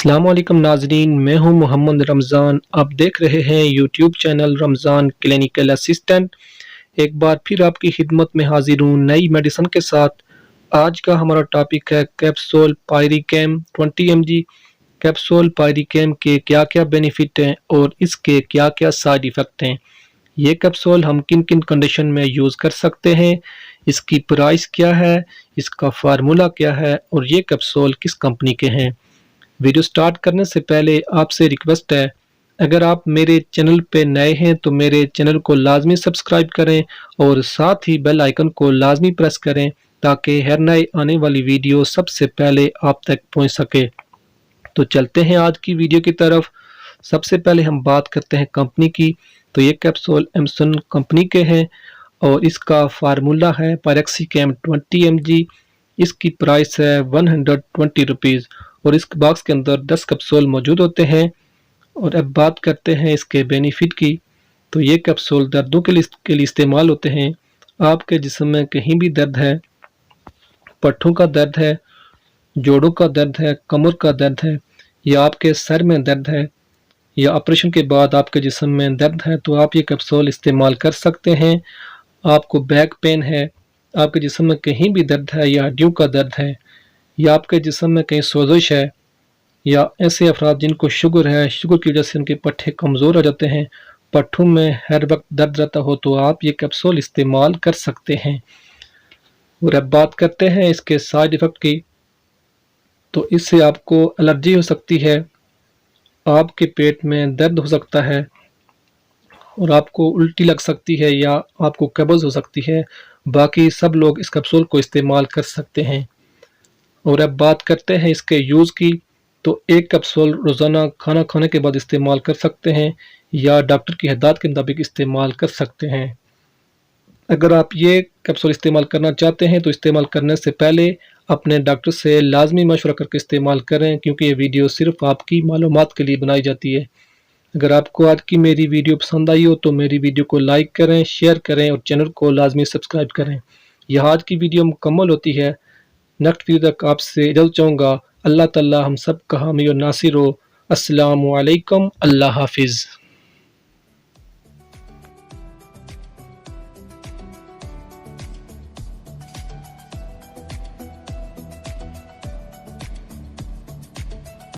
अस्सलाम वालेकुम नाजरीन, मैं हूं मोहम्मद रमज़ान। आप देख रहे हैं YouTube channel Ramzan clinical assistant. एक बार फिर आपकी खिदमत में हाजिर हूं नई मेडिसिन के साथ। आज का हमारा टॉपिक है कैप्सूल पायरिकेम 20 mg। कैप्सूल पायरिकेम के क्या क्या बेनिफिट हैं और इसके क्या क्या साइड इफ़ेक्ट हैं। ये कैप्सूल हम किन किन कंडीशन में यूज़ कर सकते हैं, इसकी प्राइस क्या है, इसका फार्मूला क्या है और ये कैप्सूल किस कंपनी के हैं। वीडियो स्टार्ट करने से पहले आपसे रिक्वेस्ट है, अगर आप मेरे चैनल पे नए हैं तो मेरे चैनल को लाजमी सब्सक्राइब करें और साथ ही बेल आइकन को लाजमी प्रेस करें ताकि हर नए आने वाली वीडियो सबसे पहले आप तक पहुंच सके। तो चलते हैं आज की वीडियो की तरफ। सबसे पहले हम बात करते हैं कंपनी की। तो ये कैप्सूल एमसन कंपनी के हैं और इसका फार्मूला है पायरेक्सिकेम 20 mg। इसकी प्राइस है 120 रुपीज़ और इस बॉक्स के अंदर 10 कैप्सूल मौजूद होते हैं। और अब बात करते हैं इसके बेनिफिट की। तो ये कैप्सूल दर्दों के लिए इस्तेमाल होते हैं। आपके जिस्म में कहीं भी दर्द है, पट्ठों का दर्द है, जोड़ों का दर्द है, कमर का दर्द है, या आपके सर में दर्द है, या ऑपरेशन के बाद आपके जिस्म में दर्द है, तो आप ये कैप्सूल इस्तेमाल कर सकते हैं। आपको बैक पेन है, आपके जिस्म में कहीं भी दर्द है, या हड्डियों का दर्द है, या आपके जिस्म में कहीं सोजिश है, या ऐसे अफराद जिनको शुगर है, शुगर की वजह से उनके पट्टे कमज़ोर हो जाते हैं, पट्टों में हर वक्त दर्द रहता हो, तो आप ये कैप्सूल इस्तेमाल कर सकते हैं। और अब बात करते हैं इसके साइड इफ़ेक्ट की। तो इससे आपको एलर्जी हो सकती है, आपके पेट में दर्द हो सकता है और आपको उल्टी लग सकती है, या आपको कब्ज़ हो सकती है। बाकी सब लोग इस कैप्सूल को इस्तेमाल कर सकते हैं। और अब बात करते हैं इसके यूज़ की। तो एक कैप्सूल रोज़ाना खाना खाने के बाद इस्तेमाल कर सकते हैं या डॉक्टर की हिदायत के मुताबिक इस्तेमाल कर सकते हैं। अगर आप ये कैप्सूल इस्तेमाल करना चाहते हैं तो इस्तेमाल करने से पहले अपने डॉक्टर से लाजमी मशवरा करके इस्तेमाल करें, क्योंकि ये वीडियो सिर्फ आपकी मालूमात के लिए बनाई जाती है। अगर आपको आज की मेरी वीडियो पसंद आई हो तो मेरी वीडियो को लाइक करें, शेयर करें और चैनल को लाजमी सब्सक्राइब करें। यह आज की वीडियो मुकम्मल होती है। नेक्स्ट वीडियो तक आपसे इजाज़त चाहूँगा। अल्लाह ताला हम सब का हामी और नासिर हो। अस्सलामु अलैकुम, अल्लाह हाफिज़।